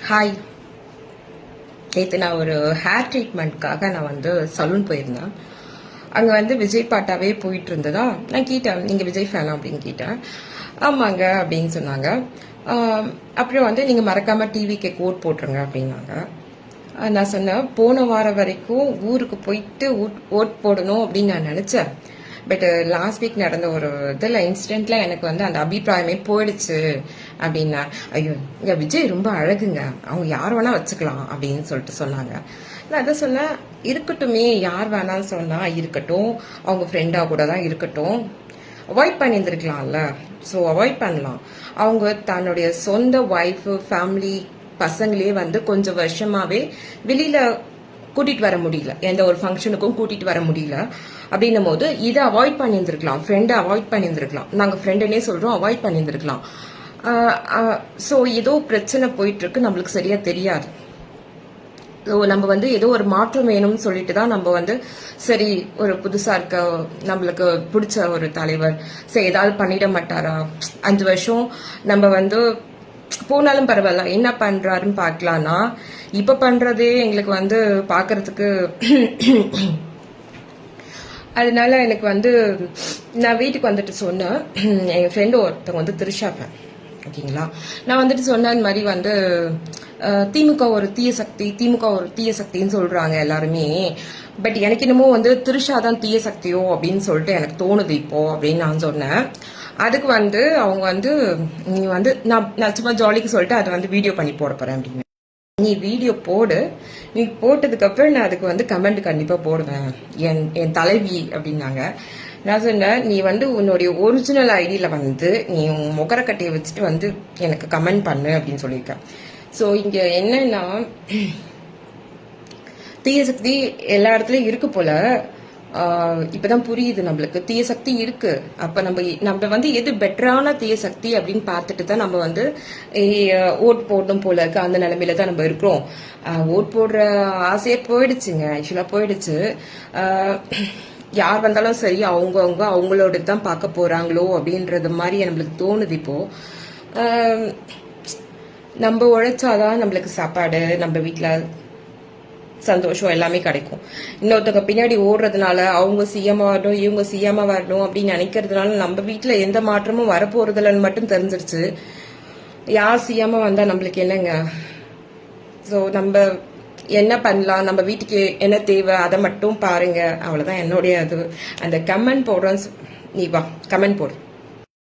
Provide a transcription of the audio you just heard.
Hi. நேற்று நான் ஒரு ஹேர் ட்ரீட்மெண்ட்காக நான் வந்து சலூன் போயிருந்தேன். அங்கே வந்து விஜய் பாட்டாவே போயிட்டு இருந்ததா. நான் கேட்டேன், நீங்கள் விஜய் ஃபேனா அப்படின்னு கேட்டேன். ஆமாங்க அப்படின்னு சொன்னாங்க. அப்புறம் வந்து நீங்கள் மறக்காமல் டிவிக்கு கோட் போட்டுருங்க அப்படின்னாங்க. நான் சொன்னேன், போன வாரம் வரைக்கும் ஊருக்கு போயிட்டு ஓட் போடணும் அப்படின்னு நான் நினச்சேன். பட் லாஸ்ட் வீக் நடந்த ஒரு இதில் இன்சிடென்ட்ல எனக்கு வந்து அந்த அபிப்பிராயமே போயிடுச்சு அப்படின்னா. ஐயோ, இங்கே விஜய் ரொம்ப அழகுங்க, அவங்க யார் வேணா வச்சுக்கலாம் அப்படின்னு சொல்லிட்டு சொன்னாங்க. நான் அதை சொன்னேன், இருக்கட்டுமே, யார் வேணான்னு சொன்னா இருக்கட்டும், அவங்க ஃப்ரெண்டாக கூட தான் இருக்கட்டும், அவாய்ட் பண்ணியிருந்துருக்கலாம்ல. ஸோ அவாய்ட் பண்ணலாம். அவங்க தன்னுடைய சொந்த ஒய்ஃபு ஃபேமிலி பசங்களே வந்து கொஞ்சம் வருஷமாவே வெளியில கூட்டிட்டு வர முடியல, எந்த ஒரு ஃபங்க்ஷனுக்கும் கூட்டிட்டு வர முடியல. அப்படின்னும் போது இதை அவாய்ட் பண்ணியிருந்திருக்கலாம், ஃப்ரெண்டை அவாய்ட் பண்ணியிருந்திருக்கலாம். நாங்கள் ஃப்ரெண்டுனே சொல்றோம், அவாய்ட் பண்ணியிருந்திருக்கலாம். ஸோ ஏதோ பிரச்சனை போயிட்டு இருக்கு, நம்மளுக்கு சரியா தெரியாது. ஸோ நம்ம வந்து ஏதோ ஒரு மாற்றம் வேணும்னு சொல்லிட்டு தான் நம்ம வந்து சரி ஒரு புதுசா இருக்க நம்மளுக்கு பிடிச்ச ஒரு தலைவர் சரி ஏதாவது பண்ணிட மாட்டாரா, 5 வருஷம் நம்ம வந்து போனாலும் பரவாயில்ல, என்ன பண்றாருன்னு பார்க்கலாம்னா இப்ப பண்றதே எங்களுக்கு வந்து பாக்குறதுக்கு அதனால எனக்கு வந்து நான் வீட்டுக்கு வந்துட்டு சொன்னேன். எங்க ஃப்ரெண்டு ஒருத்தவங்க வந்து திரிஷா ஃபேன், ஓகேங்களா. நான் வந்துட்டு சொன்ன மாதிரி வந்து திமுக ஒரு தீய சக்தி, திமுக ஒரு தீய சக்தின்னு சொல்றாங்க எல்லாருமே. பட் எனக்கு என்னமோ வந்து திரிஷா தான் தீய சக்தியோ அப்படின்னு சொல்லிட்டு எனக்கு தோணுது இப்போ அப்படின்னு நான் சொன்னேன். அதுக்கு வந்து அவங்க வந்து நீ வந்து நான் சும்மா ஜாலிக்கு சொல்லிட்டு அதை வந்து வீடியோ பண்ணி போட போறேன் அப்படின்னு. நீ வீடியோ போடு, நீ போட்டதுக்கு அப்புறம் நான் அதுக்கு வந்து கமெண்ட் கண்டிப்பா போடுவேன், என் தலைவி அப்படின்னாங்க. நான் சொன்னேன், நீ வந்து உன்னுடைய ஒரிஜினல் ஐடியில வந்து நீ உன் முகரக்கட்டையை வச்சுட்டு வந்து எனக்கு கமெண்ட் பண்ணு அப்படின்னு சொல்லியிருக்கேன். ஸோ இங்க என்னன்னா தீய சக்தி எல்லா இடத்துலயும் இருக்கு போல. இப்பதான் புரியுது நம்மளுக்கு தீய சக்தி இருக்கு. அப்ப நம்ம வந்து எது பெட்டரான தீய சக்தி அப்படின்னு பார்த்துட்டு தான் நம்ம வந்து ஓட் போடணும் போல இருக்கு. அந்த நிலைமையில தான் நம்ம இருக்கிறோம். ஓட் போடுற ஆசையே போயிடுச்சுங்க, ஆக்சுவலா போயிடுச்சு. யார் வந்தாலும் சரி அவங்கவுங்க அவங்களோட தான் பார்க்க போறாங்களோ அப்படின்றது மாதிரி நம்மளுக்கு தோணுது இப்போ. நம்ம உழைச்சாதான் நம்மளுக்கு சாப்பாடு, நம்ம வீட்டுல சந்தோஷம் எல்லாமே கிடைக்கும். இன்னொருத்தவங்க பின்னாடி ஓடுறதுனால அவங்க சிஎம்மா வரணும், இவங்க சிஎம்மா வரணும் அப்படின்னு நினைக்கிறதுனால நம்ம வீட்டுல எந்த மாற்றமும் வரப்போறதில்லன்னு மட்டும் தெரிஞ்சிருச்சு. யார் சிஎம்மா வந்தா நம்மளுக்கு என்னங்க. ஸோ நம்ம என்ன பண்ணலாம், நம்ம வீட்டுக்கு என்ன தேவை அதை மட்டும் பாருங்க, அவ்வளவுதான் என்னுடைய அது. அந்த கமெண்ட் போடுறோம், நீ வா கமெண்ட் போடு.